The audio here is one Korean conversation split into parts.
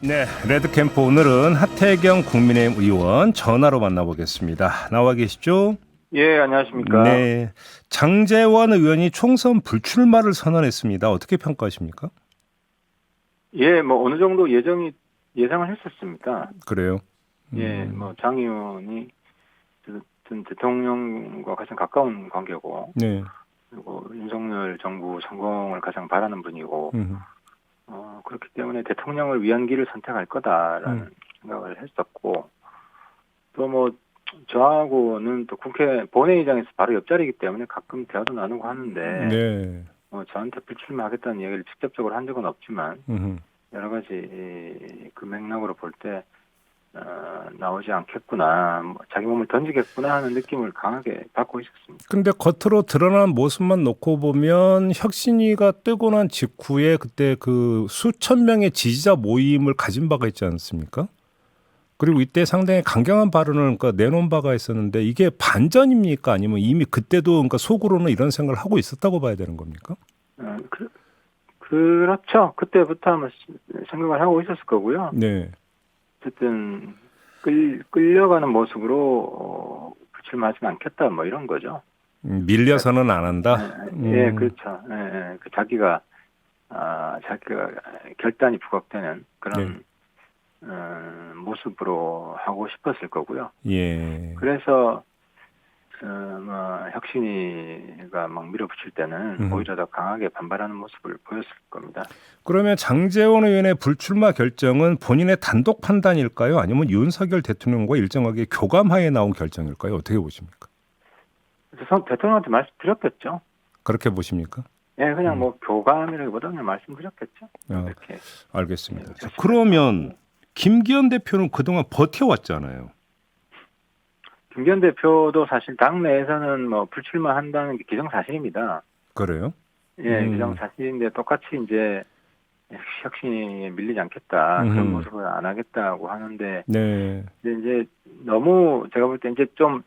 네, 레드캠프 오늘은 하태경 국민의힘 의원 전화로 만나보겠습니다. 나와 계시죠? 예, 안녕하십니까. 네, 장제원 의원이 총선 불출마를 선언했습니다. 어떻게 평가하십니까? 예, 뭐 어느 정도 예상을 했었습니다. 그래요? 예, 뭐 장 의원이 어쨌든 대통령과 가장 가까운 관계고, 네. 그리고 윤석열 정부 성공을 가장 바라는 분이고, 그렇기 때문에 대통령을 위한 길을 선택할 거다라는 생각을 했었고, 또 뭐 저하고는 또 국회 본회의장에서 바로 옆자리이기 때문에 가끔 대화도 나누고 하는데, 네. 저한테 불출마하겠다는 얘기를 직접적으로 한 적은 없지만, 음흠. 여러 가지 그 맥락으로 볼 때 나오지 않겠구나, 뭐 자기 몸을 던지겠구나 하는 느낌을 강하게 받고 있었습니다. 근데 겉으로 드러난 모습만 놓고 보면 혁신위가 뜨고 난 직후에 그때 그 수천 명의 지지자 모임을 가진 바가 있지 않습니까? 그리고 이때 상당히 강경한 발언을 그러니까 내놓은 바가 있었는데 이게 반전입니까? 아니면 이미 그때도 그러니까 속으로는 이런 생각을 하고 있었다고 봐야 되는 겁니까? 그렇죠. 그때부터 아마 생각을 하고 있었을 거고요. 네. 어쨌든 끌려가는 모습으로 불출마하지는 않겠다, 뭐 이런 거죠. 밀려서는 안 한다. 예, 그렇죠. 그 자기가 결단이 부각되는 그런 모습으로 하고 싶었을 거고요. 예. 그래서 뭐 혁신이가 막 밀어붙일 때는 오히려 더 강하게 반발하는 모습을 보였을 겁니다. 그러면 장제원 의원의 불출마 결정은 본인의 단독 판단일까요? 아니면 윤석열 대통령과 일정하게 교감하에 나온 결정일까요? 어떻게 보십니까? 그래서 대통령한테 말씀드렸겠죠. 그렇게 보십니까? 예, 그냥 뭐 교감이라기보다는 말씀드렸겠죠. 이렇게. 알겠습니다. 자, 그러면 김기현 대표는 그동안 버텨왔잖아요. 김기현 대표도 사실 당내에서는 뭐 불출마한다는 게 기정사실입니다. 그래요? 예, 기정사실인데 똑같이 이제 혁신에 밀리지 않겠다, 그런 모습을 안 하겠다고 하는데, 네. 이제 너무 제가 볼 때 이제 좀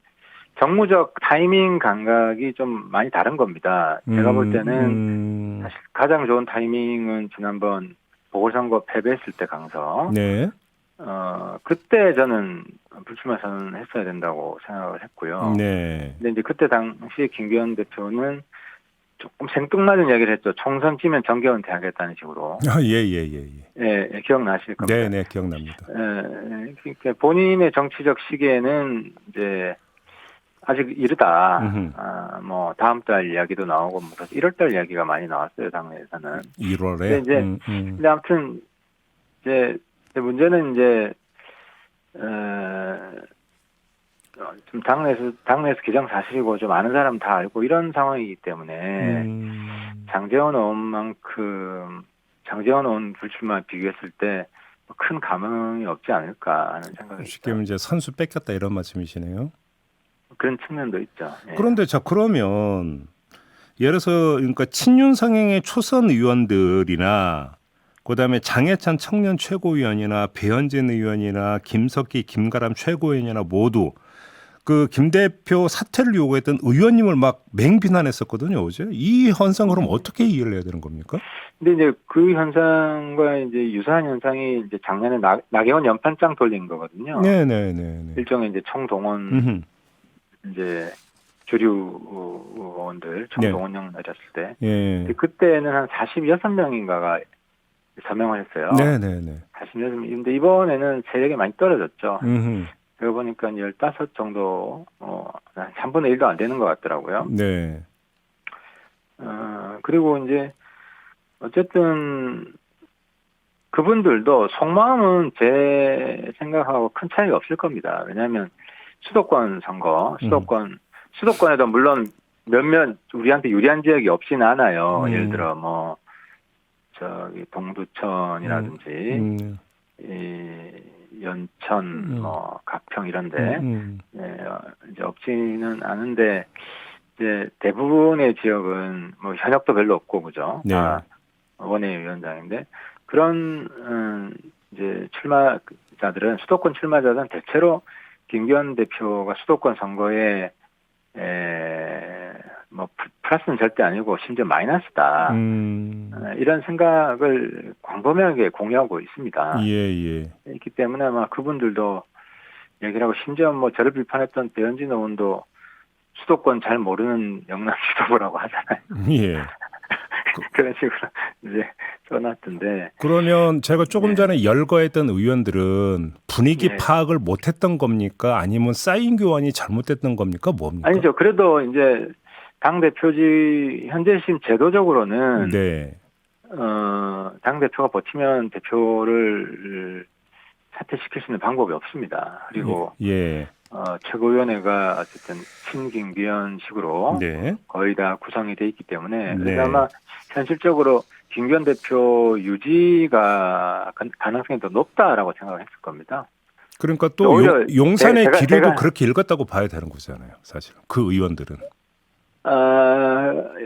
정무적 타이밍 감각이 좀 많이 다른 겁니다. 제가 볼 때는 사실 가장 좋은 타이밍은 지난번 보궐선거 패배했을 때 강서. 네. 그때 저는 불출마 선언을 했어야 된다고 생각을 했고요. 네. 근데 이제 그때 당시에 김기현 대표는 조금 생뚱맞은 이야기를 했죠. 총선 치면 정계원 대하겠다는 식으로. 예, 기억나실 겁니다. 네, 기억납니다. 그러니까 본인의 정치적 시기에는 이제 아직 이르다. 뭐 다음 달 이야기도 나오고 뭐 1월 달 이야기가 많이 나왔어요, 당내에서는. 1월에. 근데 아무튼 이제 문제는 이제 좀 당내에서 기정사실이고 좀 아는 사람 다 알고 이런 상황이기 때문에 장제원 의원 불출마 비교했을 때 큰 감흥이 없지 않을까 하는 생각이 쉽게 말하면 이제 선수 뺏겼다 이런 말씀이시네요. 그런 측면도 있죠. 예. 그런데 자 그러면 예를 들어서 그러니까 친윤 성향의 초선 의원들이나 그다음에 장해찬 청년 최고위원이나 배현진 의원이나 김석기, 김가람 최고위원이나 모두 그 김 대표 사퇴를 요구했던 의원님을 막 맹비난했었거든요, 어제. 이 현상 그럼 어떻게 이해를 해야 되는 겁니까? 근데 이제 그 현상과 이제 유사한 현상이 이제 작년에 나경원 연판장 돌린 거거든요. 네. 일종의 이제 총동원 이제 주류 의원들 총동원령 내렸을 때. 예. 그때는 한 46명인가가 서명을 했어요. 네. 46명. 근데 이번에는 세력이 많이 떨어졌죠. 그러고 보니까 15 정도, 한 3분의 1도 안 되는 것 같더라고요. 네. 그리고 이제, 어쨌든, 그분들도 속마음은 제 생각하고 큰 차이가 없을 겁니다. 왜냐하면 수도권 선거, 수도권에도 물론 몇몇 우리한테 유리한 지역이 없진 않아요. 예를 들어, 뭐, 동두천이라든지, 연천, 뭐 가평 이런데 이제 없지는 않은데 이제 대부분의 지역은 뭐 현역도 별로 없고 그죠? 네. 다 원외위원장인데 그런 이제 출마자들은 수도권 출마자들은 대체로 김기현 대표가 수도권 선거에 뭐 플러스는 절대 아니고 심지어 마이너스다. 이런 생각을 광범위하게 공유하고 있습니다. 예. 있기 때문에 아마 그분들도 얘기를 하고 심지어 뭐 저를 비판했던 배현진 의원도 수도권 잘 모르는 영남 지도부라고 하잖아요. 예. 그런 식으로 이제 써놨던데. 그러면 제가 조금 네. 전에 열거했던 의원들은 분위기 네. 파악을 못했던 겁니까? 아니면 사인 교환이 잘못됐던 겁니까? 뭡니까? 아니죠. 그래도 이제 당 대표직 현재심 제도적으로는 네. 당 대표가 버티면 대표를 사퇴시킬 수 있는 방법이 없습니다. 그리고 예. 최고위원회가 어쨌든 친김기현식으로 네. 거의 다 구성이 돼 있기 때문에 네. 그래서 아마 현실적으로 김기현 대표 유지가 가능성이 더 높다라고 생각을 했을 겁니다. 그러니까 또 오히려 용산의 기류도 제가 그렇게 읽었다고 봐야 되는 거잖아요. 사실 그 의원들은.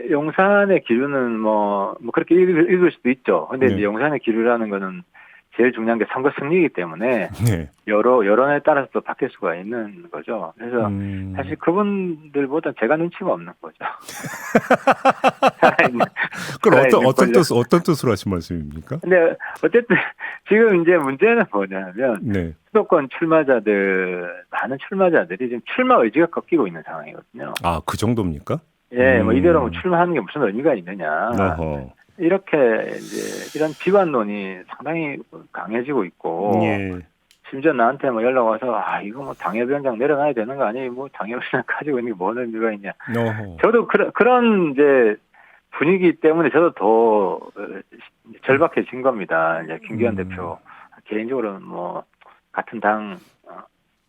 용산의 기류는 뭐 그렇게 읽을 수도 있죠. 근데 네. 이제 용산의 기류라는 거는 제일 중요한 게 선거 승리이기 때문에 네. 여론에 따라서 또 바뀔 수가 있는 거죠. 그래서 사실 그분들보다 제가 눈치가 없는 거죠. 그럼 어떤 뜻으로 하신 말씀입니까? 근데 어쨌든 지금 이제 문제는 뭐냐면 네. 수도권 많은 출마자들이 지금 출마 의지가 꺾이고 있는 상황이거든요. 아, 그 정도입니까? 예, 뭐 이대로 뭐 출마하는 게 무슨 의미가 있느냐. 어허. 이렇게 이제 이런 비관론이 상당히 강해지고 있고, 예. 심지어 나한테 뭐 연락 와서 이거 뭐 당협위원장 내려놔야 되는 거 아니? 뭐 당협위원장 가지고 있는 게 뭔 의미가 있냐. 어허. 저도 그런 이제 분위기 때문에 저도 더 절박해진 겁니다. 이제 김기현 대표 개인적으로는 뭐 같은 당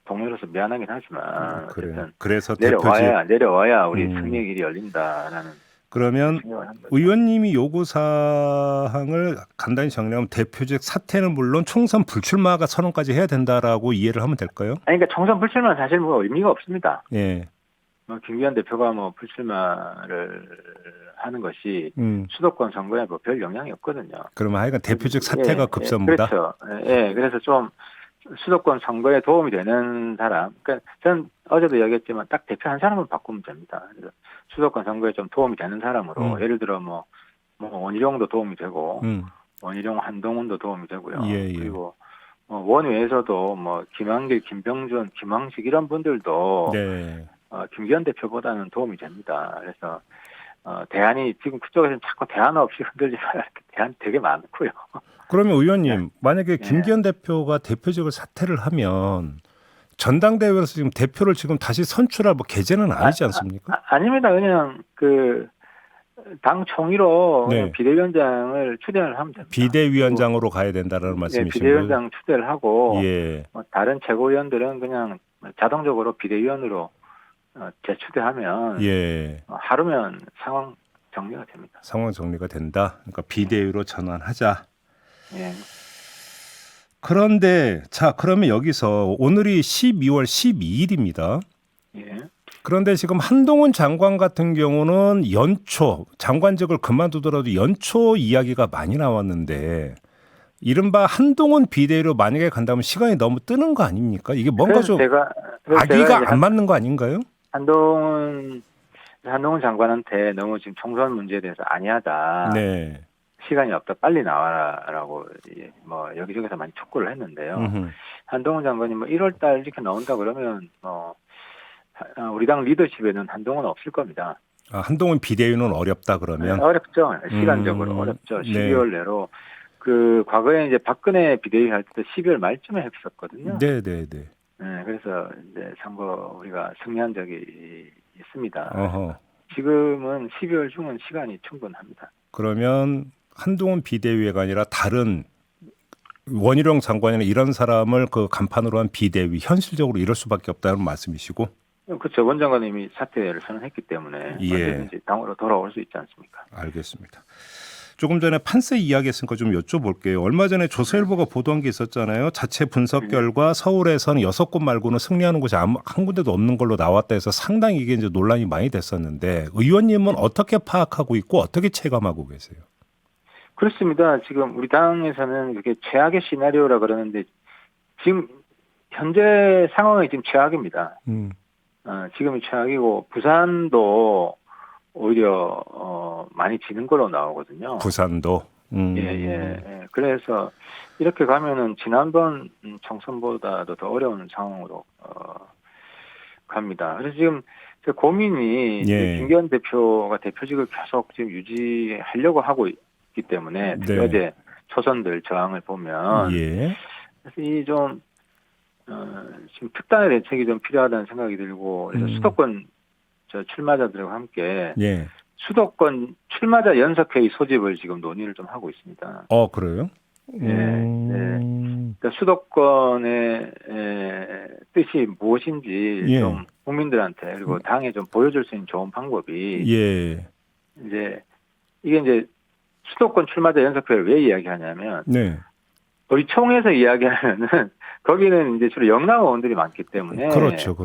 동료로서 미안하긴 하지만 어쨌든 그래서 내려와야 우리 승리의 길이 열린다라는. 그러면 의원님이 요구 사항을 간단히 정리하면 대표직 사퇴는 물론 총선 불출마가 선언까지 해야 된다라고 이해를 하면 될까요? 아니, 그러니까 총선 불출마는 사실 뭐 의미가 없습니다. 예. 김기현 대표가 뭐 불출마를 하는 것이 수도권 선거에 뭐 별 영향이 없거든요. 그러면 하여간 대표직 사퇴가 급선무다. 그렇죠. 예, 그래서 좀 수도권 선거에 도움이 되는 사람. 그러니까 전 어제도 이야기했지만 딱 대표 한 사람만 바꾸면 됩니다. 그래서 수도권 선거에 좀 도움이 되는 사람으로 예를 들어 뭐 원희룡도 도움이 되고 원희룡 한동훈도 도움이 되고요. 예. 그리고 원외에서도 뭐 김한길, 김병준, 김황식 이런 분들도 네. 김기현 대표보다는 도움이 됩니다. 그래서 대안이 지금 그쪽에서는 자꾸 대안 없이 흔들지 말라. 대안 되게 많고요. 그러면 의원님 만약에 김기현 대표가 대표직을 사퇴를 하면 전당대회에서 지금 대표를 지금 다시 선출할 뭐 계제는 아니지 않습니까? 아닙니다. 그냥 당 총의로 네. 비대위원장을 추대를 하면 됩니다. 비대위원장으로 가야 된다는 말씀이신 거예요? 비대위원장 추대를 하고 예. 다른 최고위원들은 그냥 자동적으로 비대위원으로 재추대하면 하루면 상황 정리가 됩니다. 상황 정리가 된다. 그러니까 비대위로 전환하자. 예. 그런데 그러면 여기서 오늘이 12월 12일입니다. 예. 그런데 지금 한동훈 장관 같은 경우는 연초 장관직을 그만두더라도 연초 이야기가 많이 나왔는데 이른바 한동훈 비대위로 만약에 간다면 시간이 너무 뜨는 거 아닙니까? 이게 뭔가 좀 아기가 안 맞는 거 아닌가요? 한동훈 장관한테 너무 지금 총선 문제에 대해서 안이하다. 네. 시간이 없다. 빨리 나와라라고 뭐 여기저기서 많이 촉구를 했는데요. 한동훈 장관이 뭐 1월 달 이렇게 나온다 그러면 우리 당 리더십에는 한동훈은 없을 겁니다. 한동훈 비대위는 어렵다 그러면? 어렵죠. 시간적으로 어렵죠. 12월 내로 과거에 이제 박근혜 비대위 할 때도 12월 말쯤에 했었거든요. 네. 그래서 이제 선거 우리가 승리한 적이 있습니다. 어허. 지금은 12월 중은 시간이 충분합니다. 그러면 한동훈 비대위가 아니라 다른 원희룡 장관이나 이런 사람을 그 간판으로 한 비대위 현실적으로 이럴 수밖에 없다는 말씀이시고? 그렇죠. 원 장관이 이미 사퇴를 선언했기 때문에 언제든지 당으로 돌아올 수 있지 않습니까? 알겠습니다. 조금 전에 판세 이야기했으니까 좀 여쭤볼게요. 얼마 전에 조선일보가 보도한 게 있었잖아요. 자체 분석 결과 서울에서는 6곳 말고는 승리하는 곳이 한 군데도 없는 걸로 나왔다 해서 상당히 이게 이제 논란이 많이 됐었는데 의원님은 어떻게 파악하고 있고 어떻게 체감하고 계세요? 그렇습니다. 지금 우리 당에서는 이렇게 최악의 시나리오라 그러는데 지금 현재 상황이 지금 최악입니다. 지금이 최악이고 부산도 오히려 많이 지는 걸로 나오거든요. 부산도. 그래서 이렇게 가면은 지난번 총선보다도 더 어려운 상황으로 갑니다. 그래서 지금 제 고민이 예. 김기현 대표가 대표직을 계속 지금 유지하려고 하고 있기 때문에 특히 네. 어제 초선들 저항을 보면 예. 그래서 이 좀 지금 특단의 대책이 좀 필요하다는 생각이 들고 그래서 수도권 출마자들과 함께 예. 수도권 출마자 연석회의 소집을 지금 논의를 좀 하고 있습니다. 그래요? 그러니까 수도권의 뜻이 무엇인지 예. 좀 국민들한테 그리고 당에 좀 보여줄 수 있는 좋은 방법이 예. 이제 이게 이제 수도권 출마자 연석회를 왜 이야기하냐면 네. 우리 총에서 이야기하면은 거기는 이제 주로 영남 의원들이 많기 때문에 그렇죠.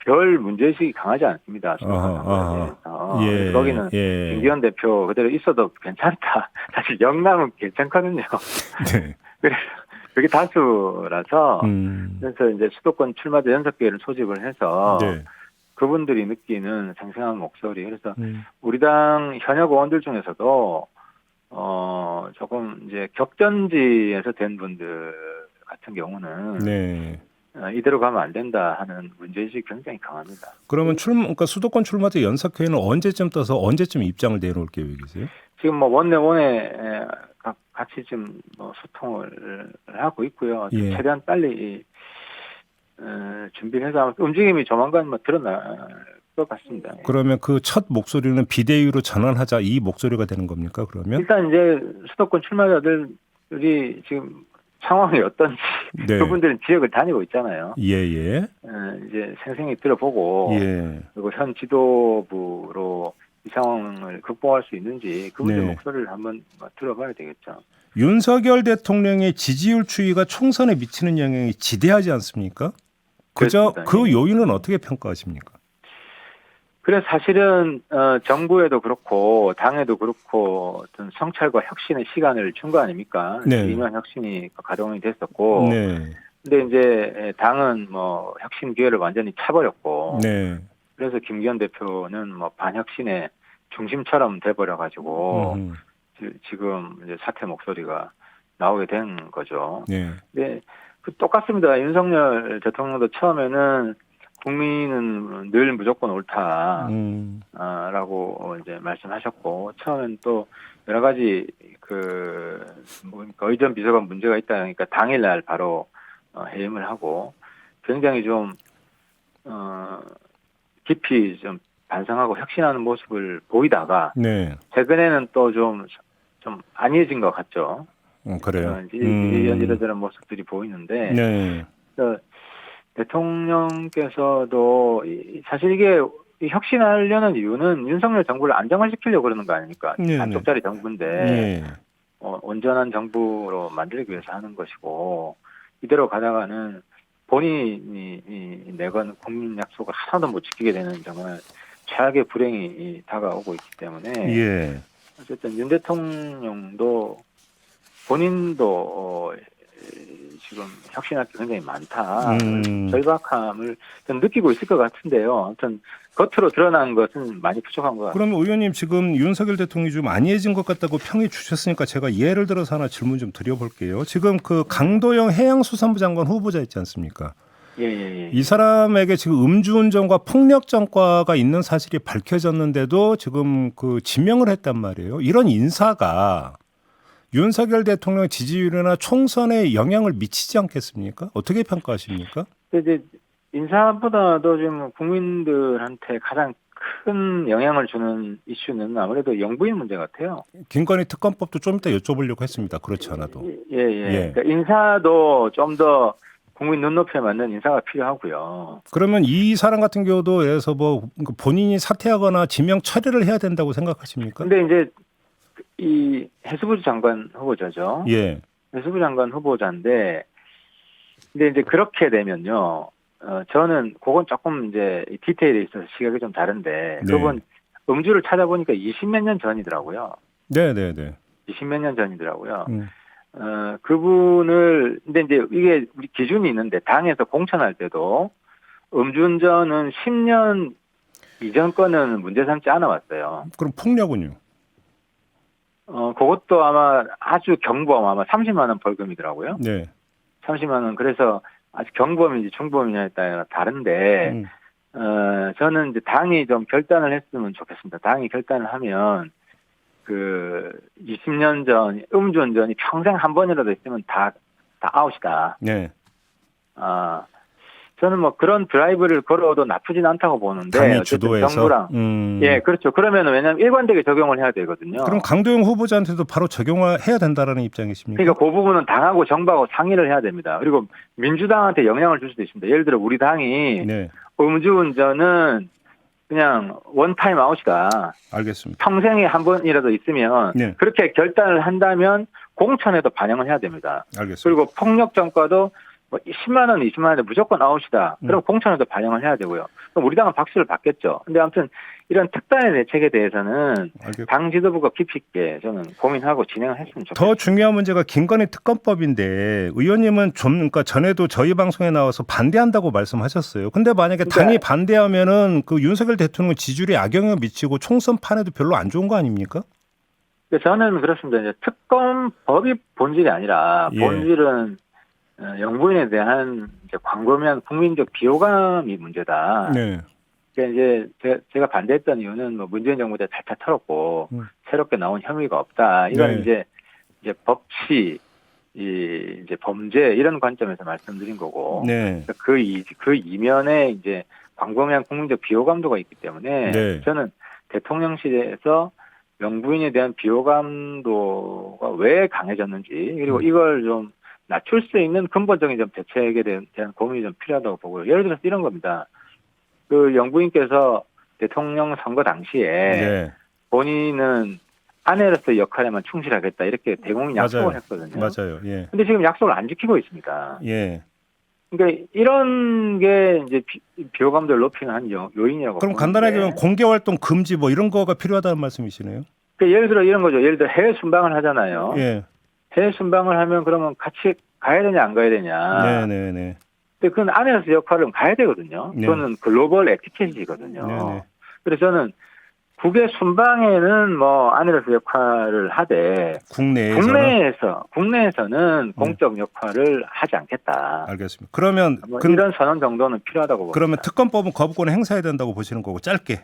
별 문제의식이 강하지 않습니다. 수도권 선거에 대해서. 예. 거기는 예. 김기현 대표 그대로 있어도 괜찮다. 사실 영남은 괜찮거든요. 네. 그래서 그게 다수라서 그래서 이제 수도권 출마자 연석회를 소집을 해서 네. 그분들이 느끼는 생생한 목소리. 그래서 우리 당 현역 의원들 중에서도 조금 이제 격전지에서 된 분들 같은 경우는 네. 이대로 가면 안 된다 하는 문제의식이 굉장히 강합니다. 그러면 그러니까 수도권 출마자 연석회의는 언제쯤 떠서 언제쯤 입장을 내놓을 계획이세요? 지금 뭐 원내 같이 좀 소통을 하고 있고요. 좀 예. 최대한 빨리 준비를 해서 움직임이 조만간 드러날 것 같습니다. 그러면 그 첫 목소리는 비대위로 전환하자 이 목소리가 되는 겁니까? 그러면 일단 이제 수도권 출마자들이 지금 상황이 어떤지 네. 그분들은 지역을 다니고 있잖아요. 예예. 이제 생생히 들어보고 예. 그리고 현 지도부로 이 상황을 극복할 수 있는지 그분들 네. 목소리를 한번 들어봐야 되겠죠. 윤석열 대통령의 지지율 추이가 총선에 미치는 영향이 지대하지 않습니까? 그렇습니다. 그 요인은 어떻게 평가하십니까? 그래서 사실은 정부에도 그렇고 당에도 그렇고 어떤 성찰과 혁신의 시간을 준 거 아닙니까? 네. 2년 혁신이 가동이 됐었고, 네. 근데 이제 당은 뭐 혁신 기회를 완전히 차버렸고, 네. 그래서 김기현 대표는 뭐 반혁신의 중심처럼 돼버려가지고 지금 이제 사퇴 목소리가 나오게 된 거죠. 네. 네, 똑같습니다. 윤석열 대통령도 처음에는 국민은 늘 무조건 옳다라고 이제 말씀하셨고 처음엔 또 여러 가지 의전 비서관 문제가 있다 그러니까 당일날 바로 해임을 하고 굉장히 좀 깊이 좀 반성하고 혁신하는 모습을 보이다가 네. 최근에는 또 좀 안이해진 것 같죠. 그래요. 이런저런 모습들이 보이는데 네. 대통령께서도 사실 이게 혁신하려는 이유는 윤석열 정부를 안정화시키려고 그러는 거 아닙니까? 네. 한쪽짜리 정부인데 네. 온전한 정부로 만들기 위해서 하는 것이고 이대로 가다가는 본인이 내건 국민 약속을 하나도 못 지키게 되는 정말 최악의 불행이 다가오고 있기 때문에 예. 어쨌든 윤 대통령도 본인도 지금 혁신할 게 굉장히 많다. 절박함을 좀 느끼고 있을 것 같은데요. 아무튼 겉으로 드러난 것은 많이 부족한 것 같아요. 그럼 의원님 지금 윤석열 대통령이 좀 안이해진 것 같다고 평이 주셨으니까 제가 예를 들어서 하나 질문 좀 드려볼게요. 지금 그 강도영 해양수산부 장관 후보자 있지 않습니까? 예. 이 사람에게 지금 음주운전과 폭력 전과가 있는 사실이 밝혀졌는데도 지금 그 지명을 했단 말이에요. 이런 인사가 윤석열 대통령 지지율이나 총선에 영향을 미치지 않겠습니까? 어떻게 평가하십니까? 이제 인사보다도 지금 국민들한테 가장 큰 영향을 주는 이슈는 아무래도 영부인 문제 같아요. 김건희 특검법도 좀 이따 여쭤보려고 했습니다. 그렇지 않아도. 예. 그러니까 인사도 좀 더 국민 눈높이에 맞는 인사가 필요하고요. 그러면 이 사람 같은 경우도 예를 들어서 뭐 본인이 사퇴하거나 지명 처리를 해야 된다고 생각하십니까? 근데 이제 이 해수부 장관 후보자죠. 예. 해수부 장관 후보자인데, 근데 이제 그렇게 되면요, 저는 그건 조금 이제 디테일에 있어서 시각이 좀 다른데, 네. 그분 음주를 찾아보니까 20몇 년 전이더라고요. 네. 20몇 년 전이더라고요. 그분을, 근데 이제 이게 우리 기준이 있는데, 당에서 공천할 때도 음주운전은 10년 이전 거는 문제 삼지 않아 왔어요. 그럼 폭력은요? 그것도 아마 아주 경범 아마 30만 원 벌금이더라고요. 네. 30만 원. 그래서 아주 경범인지 중범이냐에 따라 다른데 저는 이제 당이 좀 결단을 했으면 좋겠습니다. 당이 결단을 하면 그 20년 전 음주운전이 평생 한 번이라도 있으면 다 아웃이다. 네. 저는 뭐 그런 드라이브를 걸어도 나쁘진 않다고 보는데 당이 어쨌든 주도해서 정부랑 예 그렇죠. 그러면 왜냐하면 일관되게 적용을 해야 되거든요. 그럼 강도영 후보자한테도 바로 적용해야 된다라는 입장이십니까? 그러니까 그 부분은 당하고 정부하고 상의를 해야 됩니다. 그리고 민주당한테 영향을 줄 수도 있습니다. 예를 들어 우리 당이 네. 음주운전은 그냥 원타임 아웃이다. 알겠습니다. 평생에 한 번이라도 있으면 네. 그렇게 결단을 한다면 공천에도 반영을 해야 됩니다. 알겠습니다. 그리고 폭력 전과도 뭐 10만 원, 20만 원에 무조건 아웃이다. 그럼 공천에도 반영을 해야 되고요. 그럼 우리 당은 박수를 받겠죠. 근데 아무튼 이런 특단의 대책에 대해서는 알겠고. 당 지도부가 깊이 있게 저는 고민하고 진행을 했으면 좋겠습니다. 더 중요한 문제가 김건희 특검법인데 의원님은 좀 그러니까 전에도 저희 방송에 나와서 반대한다고 말씀하셨어요. 근데 만약에 당이 네. 반대하면은 그 윤석열 대통령 지지율에 악영향을 미치고 총선 판에도 별로 안 좋은 거 아닙니까? 저는 그렇습니다. 이제 특검법이 본질이 아니라 예. 본질은 영부인에 대한 이제 광범위한 국민적 비호감이 문제다. 네. 그러니까 이제 제가 반대했던 이유는 뭐 문재인 정부 때 탈탈 털었고 새롭게 나온 혐의가 없다. 이건 네. 이제 법치, 이제 범죄 이런 관점에서 말씀드린 거고. 네. 그 이면에 이제 광범위한 국민적 비호감도가 있기 때문에 네. 저는 대통령실에서 영부인에 대한 비호감도가 왜 강해졌는지 그리고 이걸 좀 낮출 수 있는 근본적인 좀 대책에 대한 고민이 좀 필요하다고 보고요. 예를 들어서 이런 겁니다. 그 영부인께서 대통령 선거 당시에 네. 본인은 아내로서의 역할에만 충실하겠다 이렇게 대국민 약속을 맞아요. 했거든요. 맞아요. 예. 근데 지금 약속을 안 지키고 있습니다. 예. 그러니까 이런 게 이제 비호감도를 높이는 한 요인이라고. 그럼 보는데. 간단하게 보면 공개 활동 금지 뭐 이런 거가 필요하다는 말씀이시네요. 그러니까 예를 들어 이런 거죠. 예를 들어 해외 순방을 하잖아요. 예. 해외 순방을 하면 그러면 같이 가야 되냐 안 가야 되냐. 네네네. 근데 그건 안에서 역할은 가야 되거든요. 네. 그거는 글로벌 에티켓이거든요. 네네. 그래서 저는 국외 순방에는 뭐 안에서 역할을 하되 국내에서는 공적 역할을 하지 않겠다. 알겠습니다. 그러면 뭐 이런 선언 정도는 필요하다고 봅니다. 그러면 특검법은 거부권을 행사해야 된다고 보시는 거고 짧게.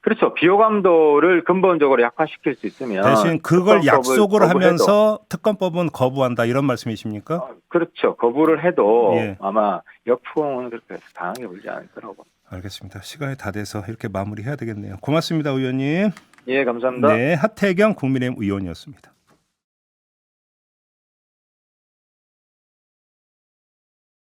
그렇죠. 비호감도를 근본적으로 약화시킬 수 있으면 대신 그걸 약속을 거부해도, 하면서 특검법은 거부한다 이런 말씀이십니까? 그렇죠. 거부를 해도 예. 아마 역풍은 그렇게 강하게 불지 않을 거라고 봅니다. 알겠습니다. 시간이 다 돼서 이렇게 마무리해야 되겠네요. 고맙습니다, 의원님. 예, 감사합니다. 네, 하태경 국민의힘 의원이었습니다.